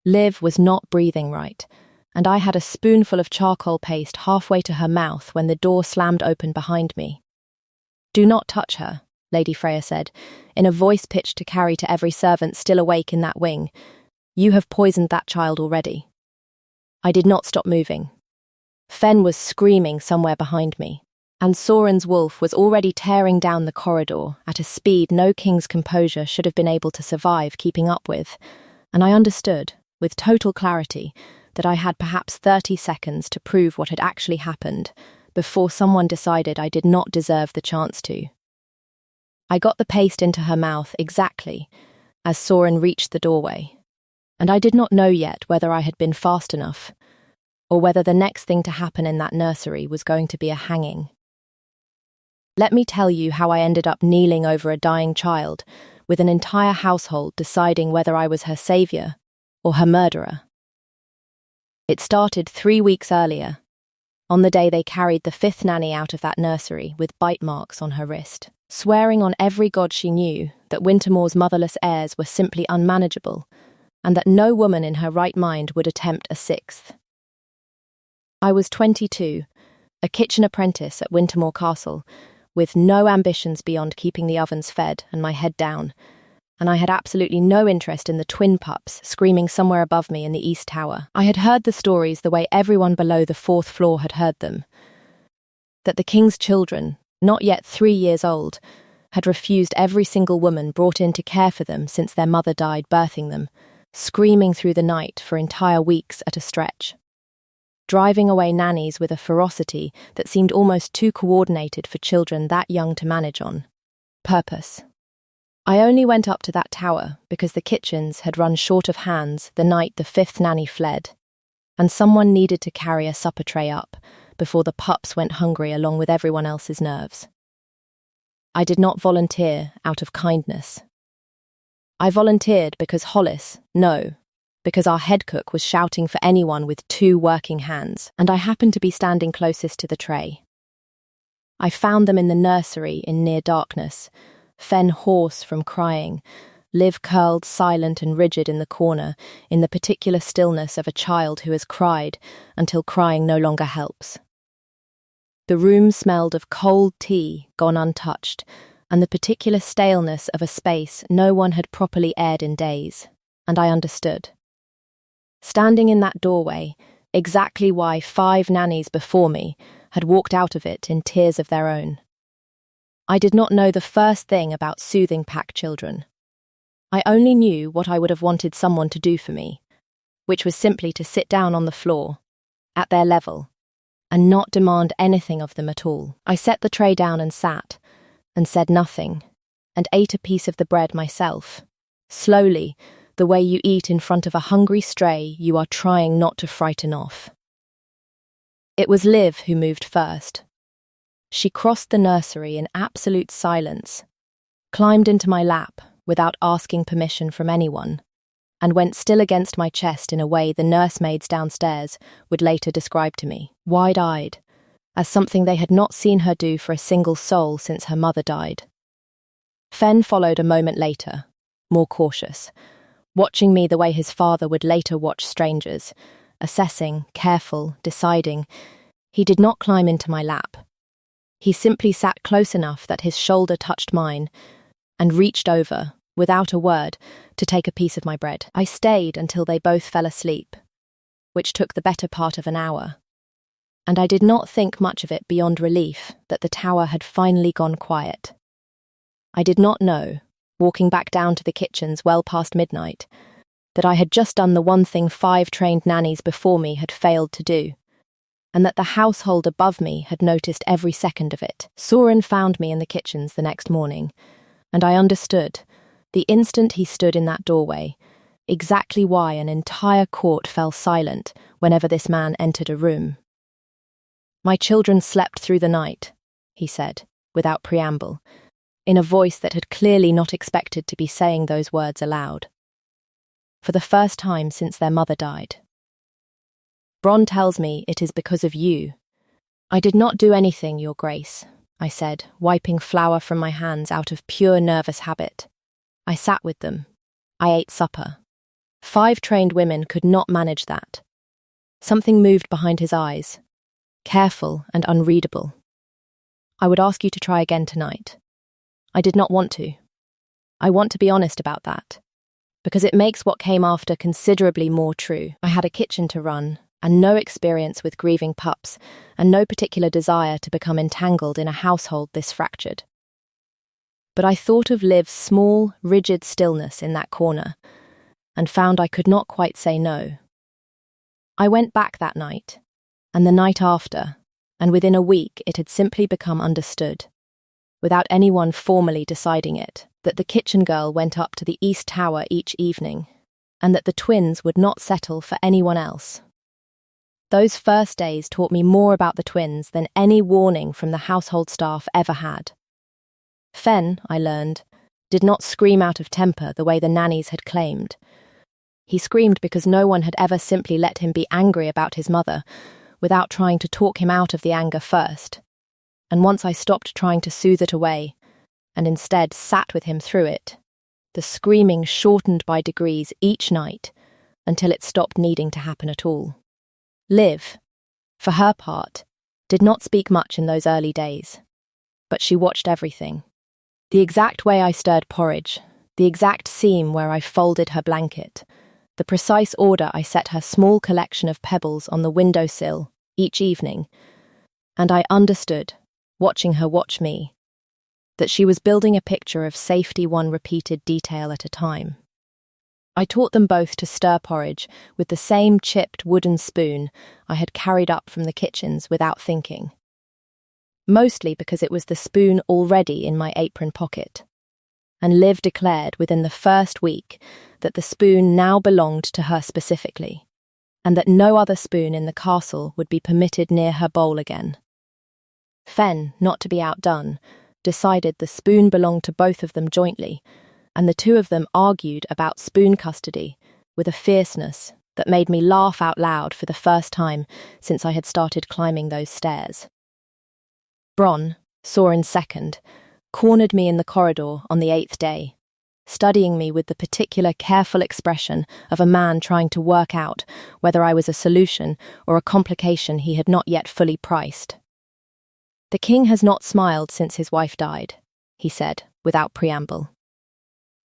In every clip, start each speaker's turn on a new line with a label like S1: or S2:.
S1: Liv was not breathing right, and I had a spoonful of charcoal paste halfway to her mouth when the door slammed open behind me. "Do not touch her," Lady Freya said, in a voice pitched to carry to every servant still awake in that wing. "You have poisoned that child already." I did not stop moving. Fen was screaming somewhere behind me, and Soren's wolf was already tearing down the corridor at a speed no king's composure should have been able to survive keeping up with, and I understood, with total clarity, that I had perhaps 30 seconds to prove what had actually happened before someone decided I did not deserve the chance to. I got the paste into her mouth exactly as Soren reached the doorway, and I did not know yet whether I had been fast enough, or whether the next thing to happen in that nursery was going to be a hanging. Let me tell you how I ended up kneeling over a dying child, with an entire household deciding whether I was her saviour or her murderer. It started 3 weeks earlier, on the day they carried the 5th nanny out of that nursery with bite marks on her wrist, swearing on every god she knew that Wintermoor's motherless heirs were simply unmanageable, and that no woman in her right mind would attempt a 6th. I was 22, a kitchen apprentice at Wintermoor Castle, with no ambitions beyond keeping the ovens fed and my head down, and I had absolutely no interest in the twin pups screaming somewhere above me in the East Tower. I had heard the stories the way everyone below the 4th floor had heard them. That the king's children, not yet 3 years old, had refused every single woman brought in to care for them since their mother died birthing them, screaming through the night for entire weeks at a stretch. Driving away nannies with a ferocity that seemed almost too coordinated for children that young to manage on. Purpose. I only went up to that tower because the kitchens had run short of hands the night the 5th nanny fled, and someone needed to carry a supper tray up before the pups went hungry along with everyone else's nerves. I did not volunteer out of kindness. I volunteered because because our head cook was shouting for anyone with 2 working hands, and I happened to be standing closest to the tray. I found them in the nursery in near darkness, Fen hoarse from crying, Liv curled silent and rigid in the corner, in the particular stillness of a child who has cried until crying no longer helps. The room smelled of cold tea gone untouched, and the particular staleness of a space no one had properly aired in days, and I understood. Standing in that doorway, exactly why 5 nannies before me had walked out of it in tears of their own. I did not know the first thing about soothing pack children. I only knew what I would have wanted someone to do for me, which was simply to sit down on the floor, at their level, and not demand anything of them at all. I set the tray down and sat, and said nothing, and ate a piece of the bread myself, slowly, the way you eat in front of a hungry stray you are trying not to frighten off. It was Liv who moved first. She crossed the nursery in absolute silence, climbed into my lap without asking permission from anyone, and went still against my chest in a way the nursemaids downstairs would later describe to me, wide-eyed, as something they had not seen her do for a single soul since her mother died. Fen followed a moment later, more cautious, watching me the way his father would later watch strangers, assessing, careful, deciding. He did not climb into my lap. He simply sat close enough that his shoulder touched mine and reached over, without a word, to take a piece of my bread. I stayed until they both fell asleep, which took the better part of an hour, and I did not think much of it beyond relief that the tower had finally gone quiet. I did not know, walking back down to the kitchens well past midnight, that I had just done the one thing 5 trained nannies before me had failed to do, and that the household above me had noticed every second of it. Soren found me in the kitchens the next morning, and I understood, the instant he stood in that doorway, exactly why an entire court fell silent whenever this man entered a room. "My children slept through the night," he said, without preamble, in a voice that had clearly not expected to be saying those words aloud. "For the first time since their mother died. Bron tells me it is because of you." "I did not do anything, Your Grace," I said, wiping flour from my hands out of pure nervous habit. "I sat with them. I ate supper. 5 trained women could not manage that. Something moved behind his eyes, careful and unreadable. I would ask you to try again tonight. I did not want to. I want to be honest about that, because it makes what came after considerably more true. I had a kitchen to run, and no experience with grieving pups, and no particular desire to become entangled in a household this fractured. But I thought of Liv's small, rigid stillness in that corner, and found I could not quite say no. I went back that night, and the night after, and within a week it had simply become understood, without anyone formally deciding it, that the kitchen girl went up to the East Tower each evening, and that the twins would not settle for anyone else. Those first days taught me more about the twins than any warning from the household staff ever had. Fen, I learned, did not scream out of temper the way the nannies had claimed. He screamed because no one had ever simply let him be angry about his mother, without trying to talk him out of the anger first. And once I stopped trying to soothe it away, and instead sat with him through it, the screaming shortened by degrees each night until it stopped needing to happen at all. Liv, for her part, did not speak much in those early days, but she watched everything. The exact way I stirred porridge, the exact seam where I folded her blanket, the precise order I set her small collection of pebbles on the windowsill each evening, and I understood, watching her watch me, that she was building a picture of safety one repeated detail at a time. I taught them both to stir porridge with the same chipped wooden spoon I had carried up from the kitchens without thinking, mostly because it was the spoon already in my apron pocket, and Liv declared within the first week that the spoon now belonged to her specifically, and that no other spoon in the castle would be permitted near her bowl again. Fen, not to be outdone, decided the spoon belonged to both of them jointly, and the two of them argued about spoon custody with a fierceness that made me laugh out loud for the first time since I had started climbing those stairs. Bron, Soren's second, cornered me in the corridor on the 8th day, studying me with the particular careful expression of a man trying to work out whether I was a solution or a complication he had not yet fully priced. "The king has not smiled since his wife died," he said, without preamble.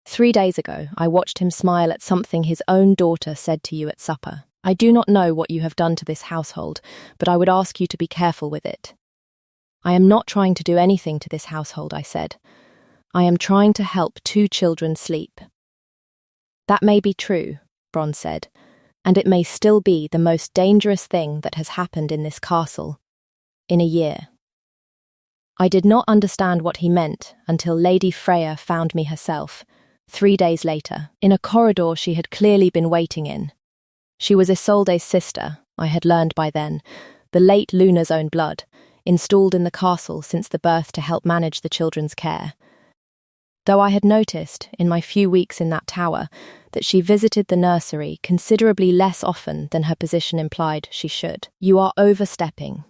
S1: 3 days ago, I watched him smile at something his own daughter said to you at supper. "I do not know what you have done to this household, but I would ask you to be careful with it." "I am not trying to do anything to this household," I said. "I am trying to help 2 children sleep." "That may be true," Bron said, "and it may still be the most dangerous thing that has happened in this castle in a year." I did not understand what he meant until Lady Freya found me herself, 3 days later, in a corridor she had clearly been waiting in. She was Isolde's sister, I had learned by then, the late Luna's own blood, installed in the castle since the birth to help manage the children's care. Though I had noticed, in my few weeks in that tower, that she visited the nursery considerably less often than her position implied she should. "You are overstepping,"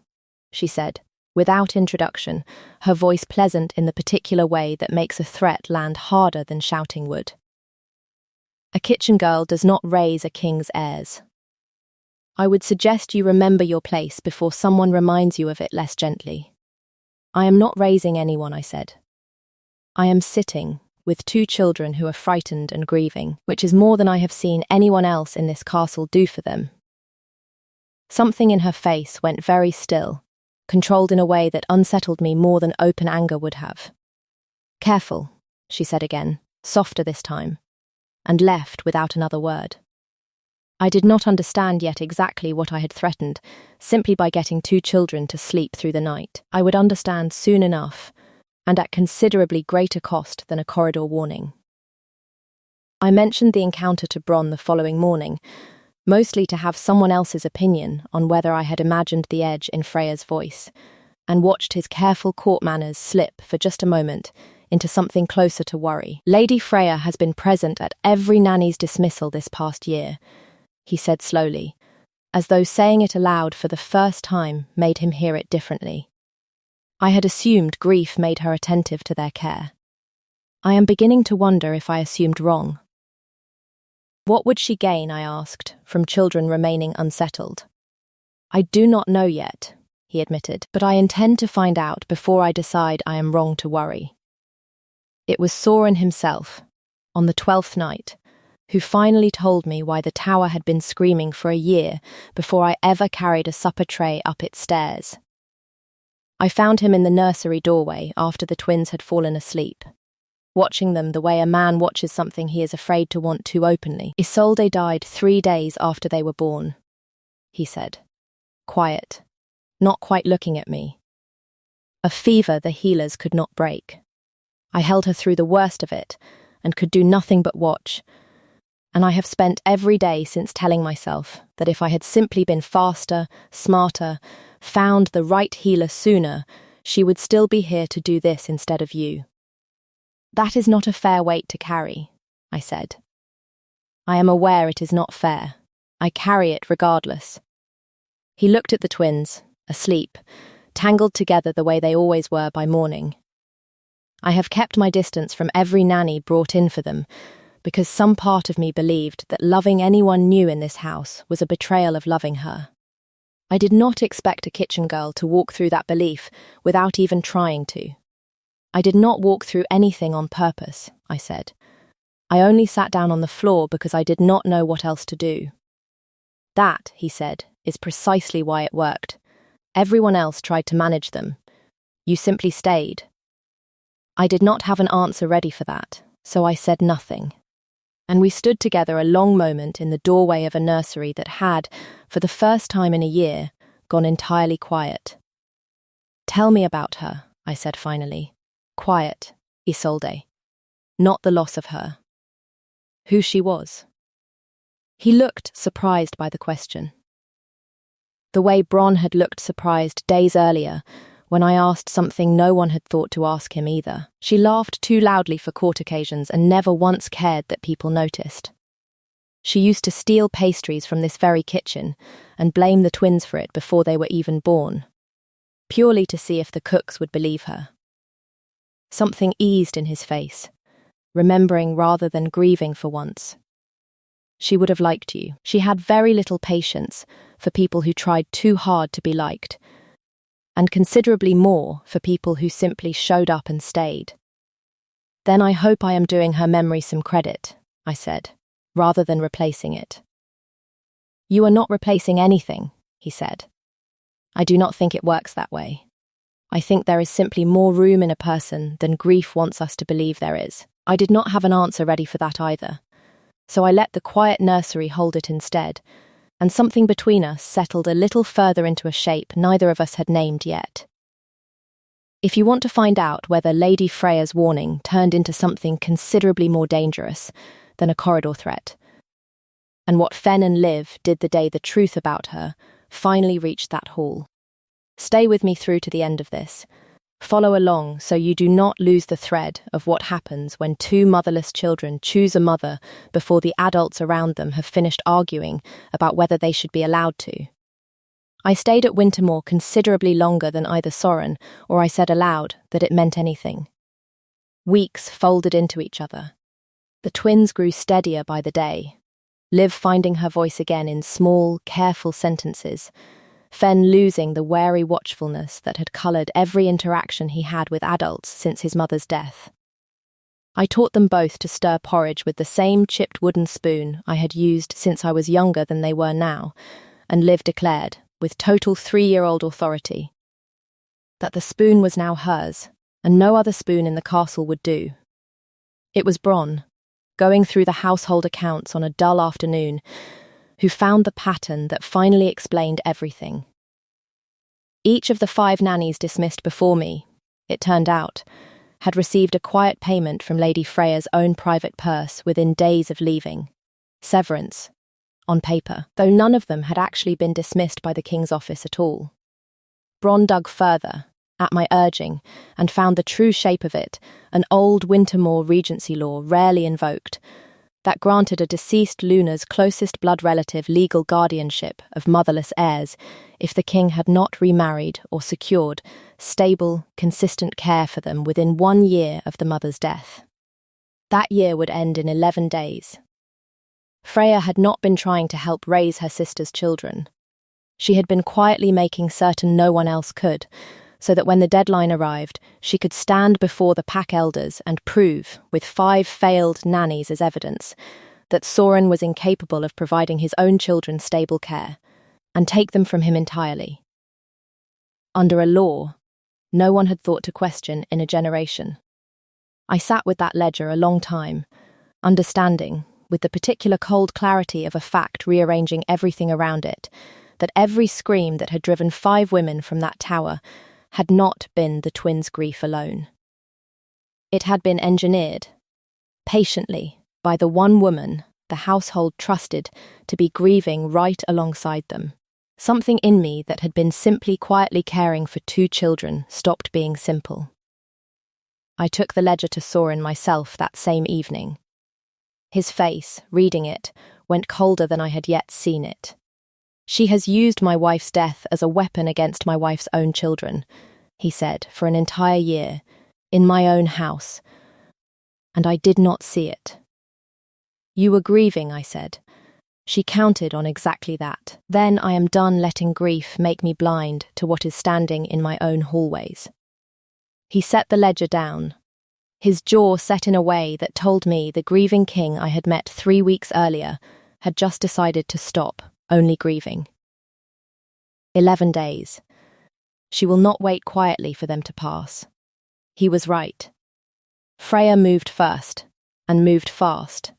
S1: she said, without introduction, her voice pleasant in the particular way that makes a threat land harder than shouting would. "A kitchen girl does not raise a king's heirs. I would suggest you remember your place before someone reminds you of it less gently." "I am not raising anyone," I said. "I am sitting with 2 children who are frightened and grieving, which is more than I have seen anyone else in this castle do for them." Something in her face went very still, controlled in a way that unsettled me more than open anger would have. "Careful," she said again, softer this time, and left without another word. I did not understand yet exactly what I had threatened, simply by getting 2 children to sleep through the night. I would understand soon enough, and at considerably greater cost than a corridor warning. I mentioned the encounter to Bron the following morning, mostly to have someone else's opinion on whether I had imagined the edge in Freya's voice, and watched his careful court manners slip for just a moment into something closer to worry. "Lady Freya has been present at every nanny's dismissal this past year," he said slowly, as though saying it aloud for the first time made him hear it differently. "I had assumed grief made her attentive to their care. I am beginning to wonder if I assumed wrong." What would she gain, I asked, from children remaining unsettled? I do not know yet, he admitted, but I intend to find out before I decide I am wrong to worry. It was Soren himself, on the 12th night, who finally told me why the tower had been screaming for a year before I ever carried a supper tray up its stairs. I found him in the nursery doorway after the twins had fallen asleep, watching them the way a man watches something he is afraid to want too openly. Isolde died 3 days after they were born, he said, quiet, not quite looking at me. A fever the healers could not break. I held her through the worst of it and could do nothing but watch, and I have spent every day since telling myself that if I had simply been faster, smarter, found the right healer sooner, she would still be here to do this instead of you. That is not a fair weight to carry, I said. I am aware it is not fair. I carry it regardless. He looked at the twins, asleep, tangled together the way they always were by morning. I have kept my distance from every nanny brought in for them, because some part of me believed that loving anyone new in this house was a betrayal of loving her. I did not expect a kitchen girl to walk through that belief without even trying to. I did not walk through anything on purpose, I said. I only sat down on the floor because I did not know what else to do. That, he said, is precisely why it worked. Everyone else tried to manage them. You simply stayed. I did not have an answer ready for that, so I said nothing. And we stood together a long moment in the doorway of a nursery that had, for the first time in a year, gone entirely quiet. Tell me about her, I said finally. Quiet, Isolde. Not the loss of her. Who she was. He looked surprised by the question. The way Bron had looked surprised days earlier, when I asked something no one had thought to ask him either. She laughed too loudly for court occasions and never once cared that people noticed. She used to steal pastries from this very kitchen and blame the twins for it before they were even born, purely to see if the cooks would believe her. Something eased in his face, remembering rather than grieving for once. She would have liked you. She had very little patience for people who tried too hard to be liked, and considerably more for people who simply showed up and stayed. Then I hope I am doing her memory some credit, I said, rather than replacing it. You are not replacing anything, he said. I do not think it works that way. I think there is simply more room in a person than grief wants us to believe there is. I did not have an answer ready for that either, so I let the quiet nursery hold it instead, and something between us settled a little further into a shape neither of us had named yet. If you want to find out whether Lady Freya's warning turned into something considerably more dangerous than a corridor threat, and what Fen and Liv did the day the truth about her finally reached that hall, stay with me through to the end of this. Follow along so you do not lose the thread of what happens when two motherless children choose a mother before the adults around them have finished arguing about whether they should be allowed to. I stayed at Wintermoor considerably longer than either Soren or I said aloud that it meant anything. Weeks folded into each other. The twins grew steadier by the day, Liv finding her voice again in small, careful sentences, Fen losing the wary watchfulness that had coloured every interaction he had with adults since his mother's death. I taught them both to stir porridge with the same chipped wooden spoon I had used since I was younger than they were now, and Liv declared, with total 3-year-old authority, that the spoon was now hers, and no other spoon in the castle would do. It was Bron, going through the household accounts on a dull afternoon, who found the pattern that finally explained everything. Each of the 5 nannies dismissed before me, it turned out, had received a quiet payment from Lady Freya's own private purse within days of leaving. Severance, on paper, though none of them had actually been dismissed by the King's office at all. Bron dug further, at my urging, and found the true shape of it, an old Wintermoor Regency law rarely invoked, that granted a deceased Luna's closest blood relative legal guardianship of motherless heirs if the king had not remarried or secured stable, consistent care for them within 1 year of the mother's death. That year would end in 11 days. Freya had not been trying to help raise her sister's children. She had been quietly making certain no one else could, so that when the deadline arrived, she could stand before the pack elders and prove, with 5 failed nannies as evidence, that Soren was incapable of providing his own children stable care, and take them from him entirely. Under a law no one had thought to question in a generation. I sat with that ledger a long time, understanding, with the particular cold clarity of a fact rearranging everything around it, that every scream that had driven 5 women from that tower had not been the twins' grief alone. It had been engineered, patiently, by the one woman the household trusted to be grieving right alongside them. Something in me that had been simply quietly caring for 2 children stopped being simple. I took the ledger to Soren myself that same evening. His face, reading it, went colder than I had yet seen it. "She has used my wife's death as a weapon against my wife's own children," he said, "for an entire year, in my own house. And I did not see it." "You were grieving," I said. "She counted on exactly that. Then I am done letting grief make me blind to what is standing in my own hallways." He set the ledger down, his jaw set in a way that told me the grieving king I had met 3 weeks earlier had just decided to stop only grieving. 11 days. She will not wait quietly for them to pass. He was right. Freya moved first, and moved fast.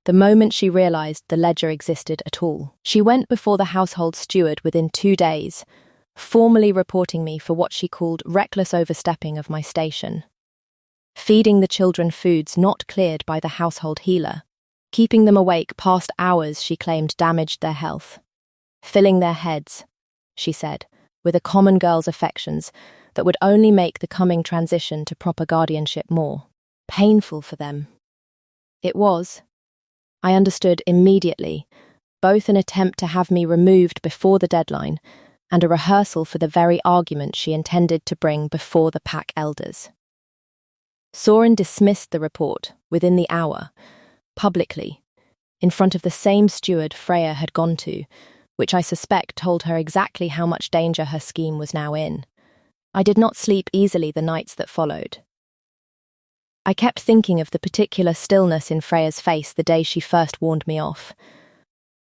S1: The moment she realised the ledger existed at all, she went before the household steward within 2 days, formally reporting me for what she called reckless overstepping of my station. Feeding the children foods not cleared by the household healer, keeping them awake past hours she claimed damaged their health. Filling their heads, she said, with a common girl's affections that would only make the coming transition to proper guardianship more painful for them. It was, I understood immediately, both an attempt to have me removed before the deadline and a rehearsal for the very argument she intended to bring before the pack elders. Soren dismissed the report within the hour, publicly, in front of the same steward Freya had gone to, which I suspect told her exactly how much danger her scheme was now in. I did not sleep easily the nights that followed. I kept thinking of the particular stillness in Freya's face the day she first warned me off,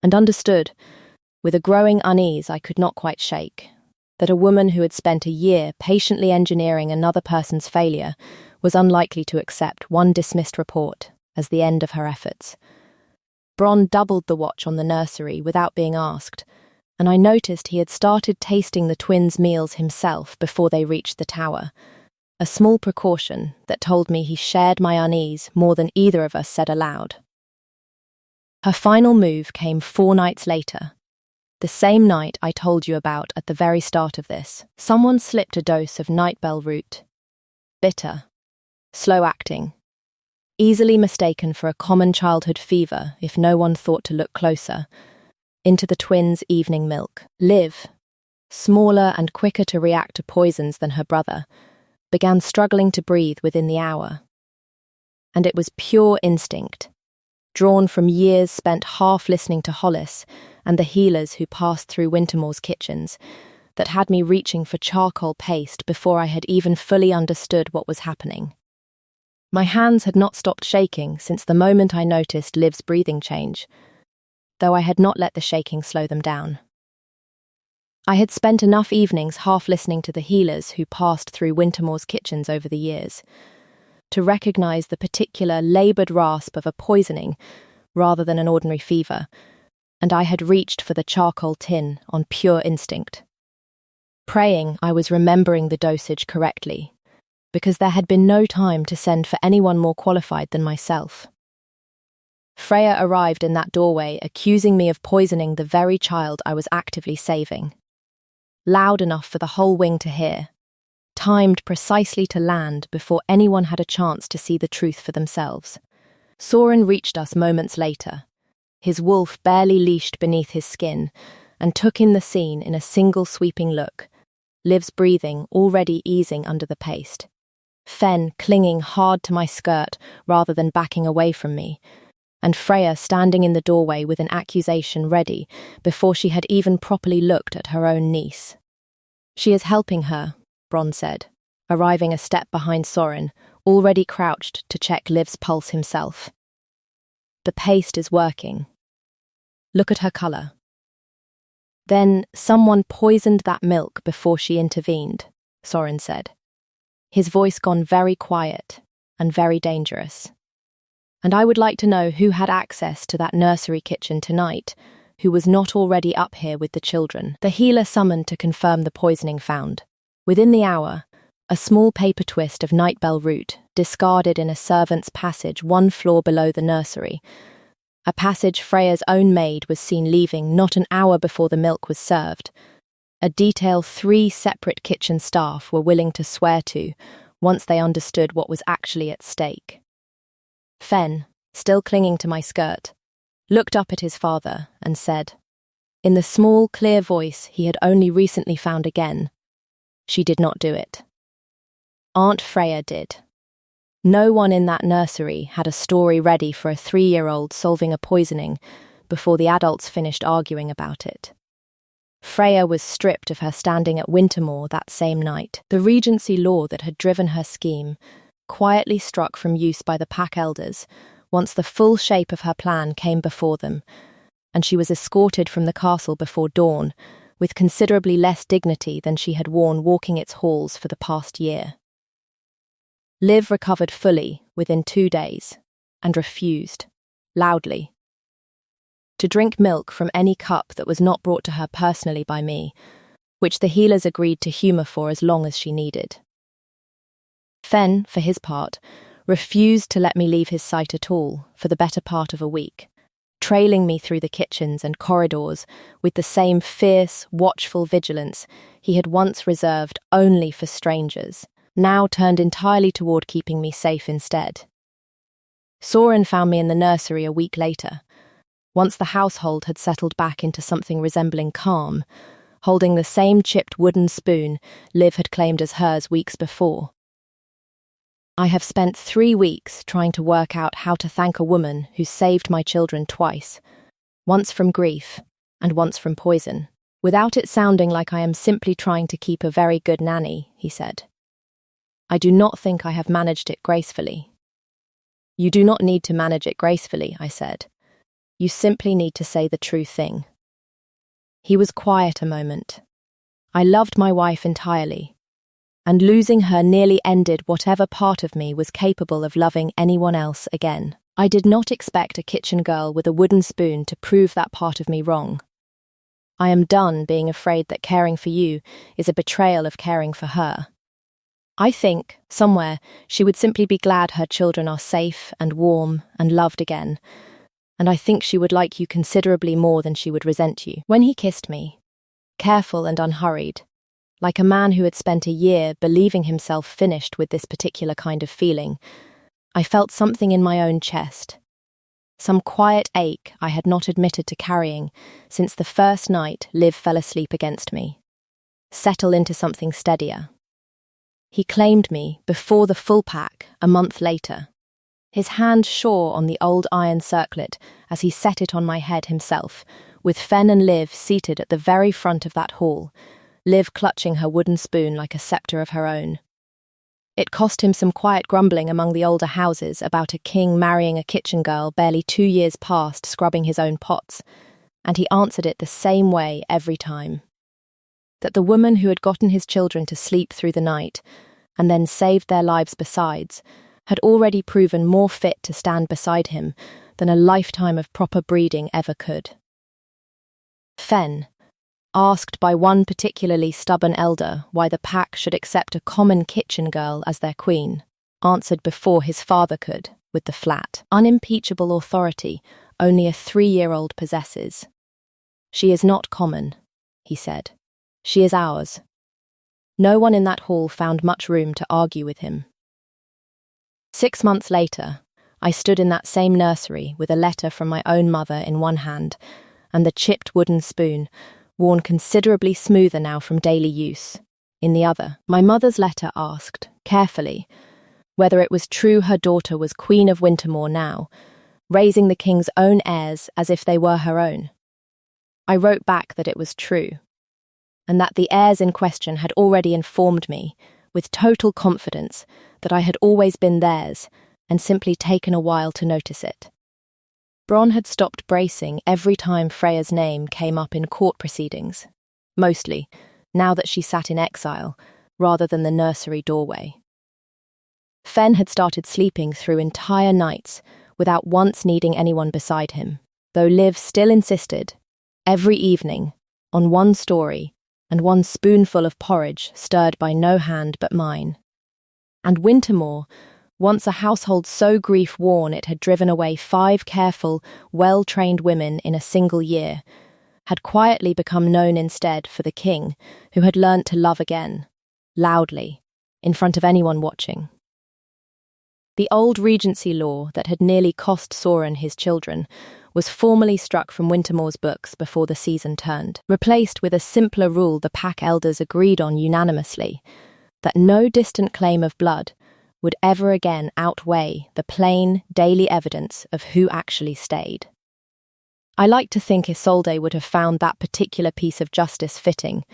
S1: and understood, with a growing unease I could not quite shake, that a woman who had spent a year patiently engineering another person's failure was unlikely to accept one dismissed report as the end of her efforts. Bron doubled the watch on the nursery without being asked, and I noticed he had started tasting the twins' meals himself before they reached the tower, a small precaution that told me he shared my unease more than either of us said aloud. Her final move came 4 nights later, the same night I told you about at the very start of this. Someone slipped a dose of nightbell root. Bitter, slow-acting, easily mistaken for a common childhood fever if no one thought to look closer, into the twins' evening milk. Liv, smaller and quicker to react to poisons than her brother, began struggling to breathe within the hour. And it was pure instinct, drawn from years spent half listening to Hollis and the healers who passed through Wintermore's kitchens, that had me reaching for charcoal paste before I had even fully understood what was happening. My hands had not stopped shaking since the moment I noticed Liv's breathing change, though I had not let the shaking slow them down. I had spent enough evenings half listening to the healers who passed through Wintermore's kitchens over the years to recognise the particular laboured rasp of a poisoning rather than an ordinary fever, and I had reached for the charcoal tin on pure instinct, praying I was remembering the dosage correctly, because there had been no time to send for anyone more qualified than myself. Freya arrived in that doorway accusing me of poisoning the very child I was actively saving. Loud enough for the whole wing to hear, timed precisely to land before anyone had a chance to see the truth for themselves. Soren reached us moments later, his wolf barely leashed beneath his skin, and took in the scene in a single sweeping look, Liv's breathing already easing under the paste, Fen clinging hard to my skirt rather than backing away from me, and Freya standing in the doorway with an accusation ready before she had even properly looked at her own niece. "She is helping her," Bron said, arriving a step behind Soren, already crouched to check Liv's pulse himself. "The paste is working. Look at her colour." "Then someone poisoned that milk before she intervened," Soren said, his voice gone very quiet and very dangerous. "And I would like to know who had access to that nursery kitchen tonight, who was not already up here with the children." The healer summoned to confirm the poisoning found. Within the hour, a small paper twist of nightbell root discarded in a servant's passage 1 floor below the nursery. A passage Freya's own maid was seen leaving not an hour before the milk was served. A detail 3 separate kitchen staff were willing to swear to once they understood what was actually at stake. Fen, still clinging to my skirt, looked up at his father and said, in the small, clear voice he had only recently found again, "She did not do it. Aunt Freya did." No one in that nursery had a story ready for a 3-year-old solving a poisoning before the adults finished arguing about it. Freya was stripped of her standing at Wintermoor that same night. The Regency law that had driven her scheme quietly struck from use by the pack elders once the full shape of her plan came before them, and she was escorted from the castle before dawn with considerably less dignity than she had worn walking its halls for the past year. Liv recovered fully within 2 days and refused, loudly, to drink milk from any cup that was not brought to her personally by me, which the healers agreed to humour for as long as she needed. Fen, for his part, refused to let me leave his sight at all for the better part of a week, trailing me through the kitchens and corridors with the same fierce, watchful vigilance he had once reserved only for strangers, now turned entirely toward keeping me safe instead. Soren found me in the nursery a week later, once the household had settled back into something resembling calm, holding the same chipped wooden spoon Liv had claimed as hers weeks before. "I have spent 3 weeks trying to work out how to thank a woman who saved my children twice, once from grief and once from poison, without it sounding like I am simply trying to keep a very good nanny," he said. "I do not think I have managed it gracefully." "You do not need to manage it gracefully," I said. "You simply need to say the true thing." He was quiet a moment. I loved my wife entirely, and losing her nearly ended whatever part of me was capable of loving anyone else again. I did not expect a kitchen girl with a wooden spoon to prove that part of me wrong. I am done being afraid that caring for you is a betrayal of caring for her. I think, somewhere, she would simply be glad her children are safe and warm and loved again, and I think she would like you considerably more than she would resent you. When he kissed me, careful and unhurried, like a man who had spent a year believing himself finished with this particular kind of feeling, I felt something in my own chest, some quiet ache I had not admitted to carrying since the first night Liv fell asleep against me, settle into something steadier. He claimed me before the full pack a month later, his hand sure on the old iron circlet as he set it on my head himself, with Fen and Liv seated at the very front of that hall, Liv clutching her wooden spoon like a sceptre of her own. It cost him some quiet grumbling among the older houses about a king marrying a kitchen girl barely 2 years past scrubbing his own pots, and he answered it the same way every time. That the woman who had gotten his children to sleep through the night, and then saved their lives besides, had already proven more fit to stand beside him than a lifetime of proper breeding ever could. Fen, asked by one particularly stubborn elder why the pack should accept a common kitchen girl as their queen, answered before his father could, with the flat, unimpeachable authority only a 3-year-old possesses. "She is not common," he said. "She is ours." No one in that hall found much room to argue with him. 6 months later, I stood in that same nursery with a letter from my own mother in one hand and the chipped wooden spoon, worn considerably smoother now from daily use, in the other. My mother's letter asked, carefully, whether it was true her daughter was Queen of Wintermoor now, raising the king's own heirs as if they were her own. I wrote back that it was true, and that the heirs in question had already informed me, with total confidence, that I had always been theirs and simply taken a while to notice it. Bronn had stopped bracing every time Freya's name came up in court proceedings, mostly now that she sat in exile rather than the nursery doorway. Fen had started sleeping through entire nights without once needing anyone beside him, though Liv still insisted, every evening, on one story and one spoonful of porridge stirred by no hand but mine. And Wintermore, once a household so grief-worn it had driven away 5 careful, well-trained women in a single year, had quietly become known instead for the king who had learnt to love again, loudly, in front of anyone watching. The old regency law that had nearly cost Soren his children was formally struck from Wintermore's books before the season turned, replaced with a simpler rule the pack elders agreed on unanimously, that no distant claim of blood would ever again outweigh the plain, daily evidence of who actually stayed. I like to think Isolde would have found that particular piece of justice fitting,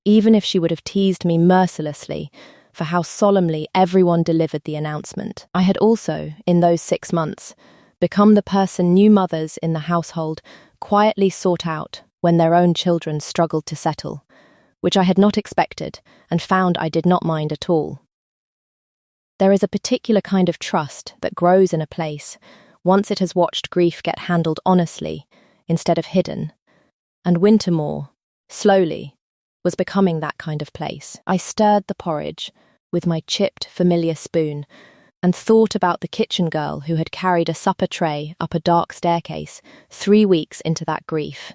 S1: even if she would have teased me mercilessly for how solemnly everyone delivered the announcement. I had also, in those 6 months, become the person new mothers in the household quietly sought out when their own children struggled to settle, which I had not expected and found I did not mind at all. There is a particular kind of trust that grows in a place once it has watched grief get handled honestly instead of hidden, and Wintermore, slowly, was becoming that kind of place. I stirred the porridge with my chipped, familiar spoon and thought about the kitchen girl who had carried a supper tray up a dark staircase 3 weeks into that grief,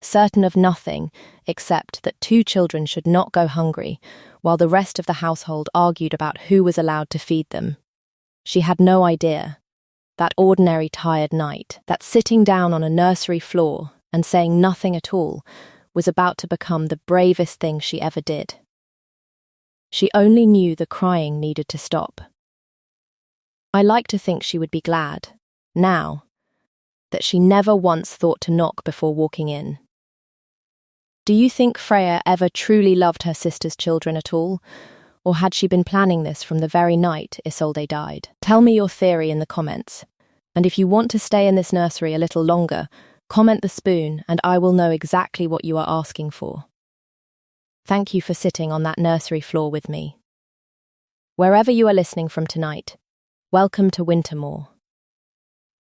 S1: certain of nothing except that 2 children should not go hungry, while the rest of the household argued about who was allowed to feed them. She had no idea, that ordinary tired night, that sitting down on a nursery floor and saying nothing at all was about to become the bravest thing she ever did. She only knew the crying needed to stop. I like to think she would be glad, now, that she never once thought to knock before walking in. Do you think Freya ever truly loved her sister's children at all, or had she been planning this from the very night Isolde died? Tell me your theory in the comments, and if you want to stay in this nursery a little longer, comment the spoon and I will know exactly what you are asking for. Thank you for sitting on that nursery floor with me. Wherever you are listening from tonight, welcome to Wintermore.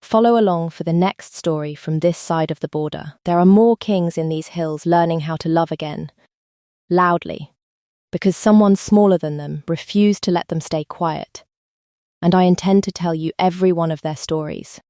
S1: Follow along for the next story from this side of the border. There are more kings in these hills learning how to love again, loudly, because someone smaller than them refused to let them stay quiet. And I intend to tell you every one of their stories.